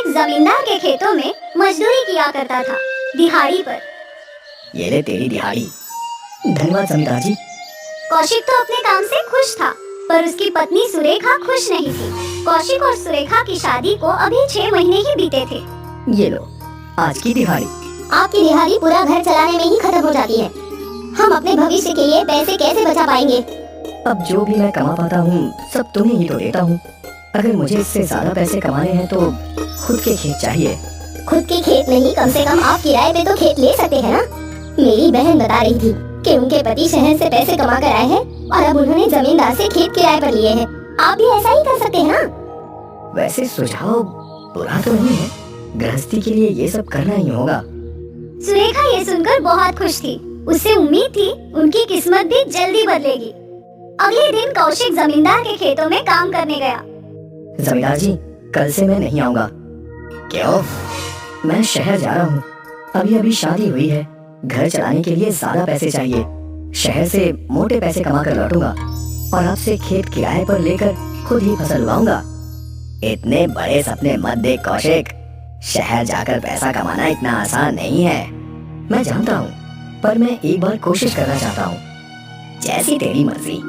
एक जमींदार के खेतों में मजदूरी किया करता था, दिहाड़ी पर। ये ले तेरी दिहाड़ी। धन्यवाद जमींदार जी। कौशिक तो अपने काम से खुश था, पर उसकी पत्नी सुरेखा खुश नहीं थी। कौशिक और सुरेखा की शादी को अभी 6 महीने ही बीते थे। ये लो आज की दिहाड़ी। आपकी दिहाड़ी पूरा घर चलाने में ही खत्म हो जाती है। हम अपने भविष्य के लिए पैसे कैसे बचा पाएंगे? अब जो भी मैं कमा पाता हूँ सब तुम्हें ही तो देता हूँ। अगर मुझे इससे ज्यादा पैसे कमाने हैं तो खुद के खेत चाहिए। खुद के खेत नहीं, कम से कम आप किराए पे तो खेत ले सकते हैं ना। मेरी बहन बता रही थी कि उनके पति शहर से पैसे कमा कर आए हैं और अब उन्होंने जमींदार से खेत किराए पर लिए हैं। आप भी ऐसा ही कर सकते हैं ना। वैसे सुझाव बुरा तो नहीं है, गृहस्थी के लिए ये सब करना ही होगा। सुरेखा ये सुनकर बहुत खुश थी। उसे उम्मीद थी उनकी किस्मत भी जल्दी बदलेगी। अगले दिन कौशिक जमींदार के खेतों में काम करने गया। जमींदार जी, कल से मैं नहीं आऊंगा। क्यों? मैं शहर जा रहा हूँ। अभी अभी शादी हुई है, घर चलाने के लिए ज्यादा पैसे चाहिए। शहर से मोटे पैसे कमा कर लौटूंगा और आपसे खेत किराए पर लेकर खुद ही फसल उगाऊंगा। इतने बड़े सपने मत देख कौशिक। शहर जाकर पैसा कमाना इतना आसान नहीं है। मैं जानता हूँ, पर मैं एक बार कोशिश करना चाहता हूँ। जैसी तेरी मर्जी।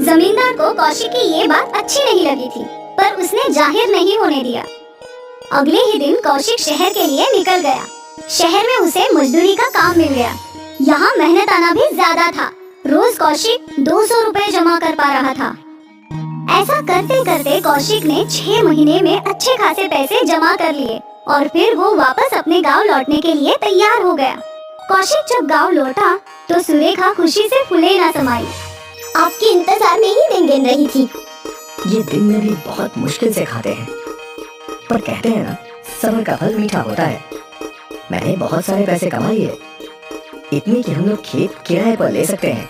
जमींदार को कौशिक की ये बात अच्छी नहीं लगी थी, पर उसने जाहिर नहीं होने दिया। अगले ही दिन कौशिक शहर के लिए निकल गया। शहर में उसे मजदूरी का काम मिल गया। यहाँ मेहनत आना भी ज्यादा था। रोज कौशिक 200 रुपए जमा कर पा रहा था। ऐसा करते करते कौशिक ने 6 महीने में अच्छे खासे पैसे जमा कर लिए और फिर वो वापस अपने गांव लौटने के लिए तैयार हो गया। कौशिक जब गांव लौटा तो सुरेखा खुशी से फूले न समाई। आपके इंतजार में ही दिन गिन रही थी। ये दिन में भी बहुत मुश्किल से खाते हैं, पर कहते हैं ना, सब्र का फल मीठा होता है। मैंने बहुत सारे पैसे कमा लिए, इतने कि हम लोग खेत किराए पर ले सकते हैं।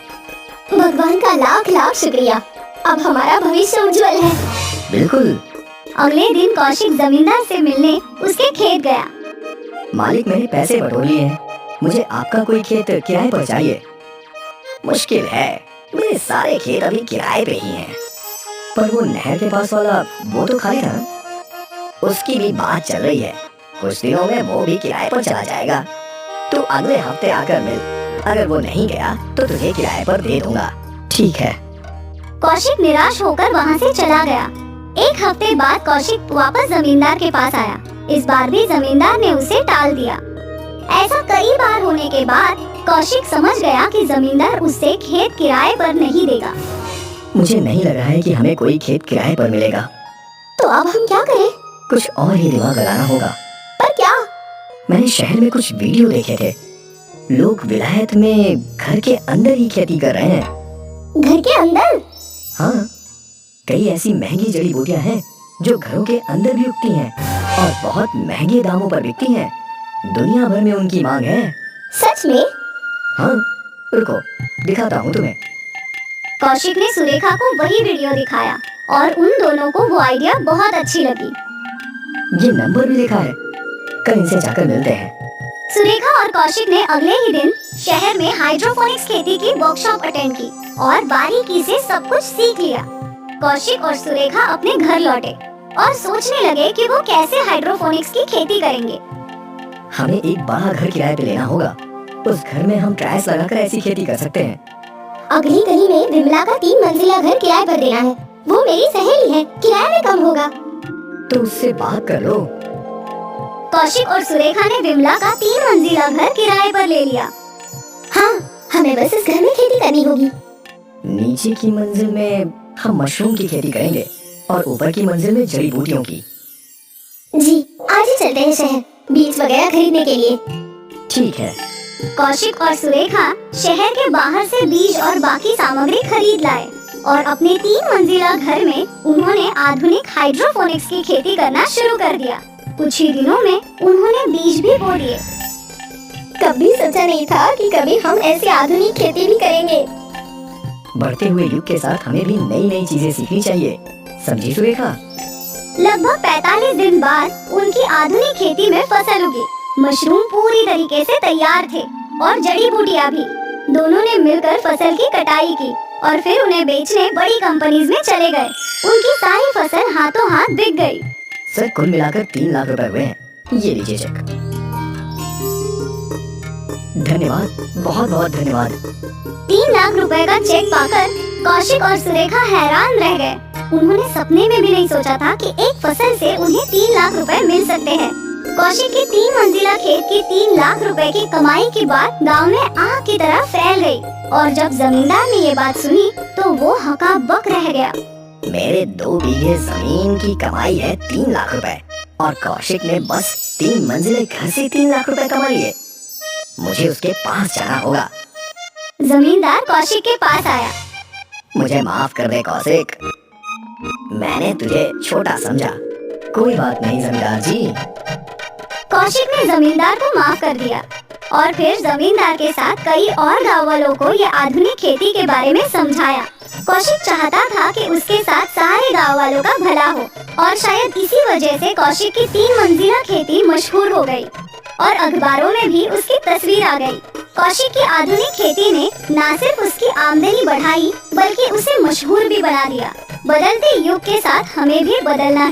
भगवान का लाख लाख शुक्रिया। अब हमारा भविष्य उज्जवल है। बिल्कुल। अगले दिन कौशिक जमींदार से मिलने उसके खेत गया। मालिक, मैंने पैसे बटोर लिए हैं, मुझे आपका कोई खेत किराए पर चाहिए। मुश्किल है, मेरे सारे खेत अभी किराए पे ही हैं। पर वो नहर के पास वाला वो तो खाली था ना? उसकी भी बात चल रही है। कुछ दिनों में वो भी किराए पर चला जाएगा। तू अगले हफ्ते आकर मिल। अगर वो नहीं गया तो तुझे किराए पर दे दूंगा। ठीक है। कौशिक निराश होकर वहाँ से चला गया। एक हफ्ते बाद कौशिक वापस जमींदार के पास आया। इस बार भी जमींदार ने उसे टाल दिया। ऐसा कई बार होने के बाद कौशिक समझ गया कि जमींदार उससे खेत किराए पर नहीं देगा। मुझे नहीं लग रहा है कि हमें कोई खेत किराए पर मिलेगा। तो अब हम क्या करें? कुछ और ही दिमाग लगाना होगा। पर क्या? मैंने शहर में कुछ वीडियो देखे थे। लोग विलायत में घर के अंदर ही खेती कर रहे हैं। घर के अंदर? हाँ, कई ऐसी महंगी जड़ी बूटियां हैं जो घरों के अंदर भी उगती हैं और बहुत महंगे दामों पर बिकती हैं। दुनिया भर में उनकी मांग है। सच में? हाँ, रुको दिखाता हूँ तुम्हें। कौशिक ने सुरेखा को वही वीडियो दिखाया और उन दोनों को वो आइडिया बहुत अच्छी लगी। ये नंबर भी लिखा है, कल इनसे जाकर मिलते हैं। सुरेखा और कौशिक ने अगले ही दिन शहर में हाइड्रोपोनिक्स खेती की वर्कशॉप अटेंड की और बारीकी से सब कुछ सीख लिया। कौशिक और सुरेखा अपने घर लौटे और सोचने लगे कि वो कैसे हाइड्रोपोनिक्स की खेती करेंगे। हमें एक बड़ा घर किराए पे लेना होगा। उस घर में हम टाइल्स लगाकर ऐसी खेती कर सकते हैं। अगली गली में विमला का 3 मंजिला घर किराए पर देना है। वो मेरी सहेली है, किराए में कम होगा। तो उससे बात कर लो। कौशिक और सुरेखा ने विमला का 3 मंजिला घर किराए पर ले लिया। हाँ, हमें बस इस घर में खेती करनी होगी। नीचे की मंजिल में हम मशरूम की खेती करेंगे और ऊपर की मंजिल में जड़ी बूटियों की। जी, आज ही चलते हैं शहर, बीज वगैरह खरीदने के लिए। ठीक है। कौशिक और सुरेखा शहर के बाहर से बीज और बाकी सामग्री खरीद लाए और अपने 3 मंजिला घर में उन्होंने आधुनिक हाइड्रोपोनिक्स की खेती करना शुरू कर दिया। कुछ ही दिनों में उन्होंने बीज भी बो दिए। कभी सोचा नहीं था कि कभी हम ऐसी आधुनिक खेती भी करेंगे। बढ़ते हुए युग के साथ हमें भी नई नई चीजें सीखनी चाहिए, समझी सुरेखा? लगभग 45 दिन बाद उनकी आधुनिक खेती में फसल उगी। मशरूम पूरी तरीके से तैयार थे और जड़ी बूटियां भी। दोनों ने मिलकर फसल की कटाई की और फिर उन्हें बेचने बड़ी कंपनीज में चले गए। उनकी सारी फसल हाथों हाथ बिक गई। सर कुल मिलाकर 3 लाख रुपए हुए हैं। ये लीजिए चेक। धन्यवाद, बहुत बहुत धन्यवाद। 3 लाख रुपए का चेक पाकर कौशिक और सुरेखा हैरान रह गए। उन्होंने सपने में भी नहीं सोचा था कि एक फसल से उन्हें 3 लाख रुपए मिल सकते हैं। कौशिक की 3 मंजिला खेत की 3 लाख रुपए की कमाई की बात गांव में आग की तरह फैल गई। और जब जमींदार ने ये बात सुनी तो वो हकाबक रह गया। मेरे 2 बीघे जमीन की कमाई है 3 लाख रुपए और कौशिक ने बस 3 मंजिले घर से 3 लाख रुपए कमा लिए। मुझे उसके पास जाना होगा। जमींदार कौशिक के पास आया। मुझे माफ कर दे कौशिक, मैंने तुझे छोटा समझा। कोई बात नहीं जमींदार जी। कौशिक ने जमींदार को माफ कर दिया और फिर जमींदार के साथ कई और गाँव वालों को ये आधुनिक खेती के बारे में समझाया। कौशिक चाहता था कि उसके साथ सारे गाँव वालों का भला हो और शायद इसी वजह से कौशिक की 3 मंजिला खेती मशहूर हो गई और अखबारों में भी उसकी तस्वीर आ गई। कौशिक की आधुनिक खेती ने न सिर्फ उसकी आमदनी बढ़ाई बल्कि उसे मशहूर भी बना दिया। बदलते युग के साथ हमें भी बदलना ही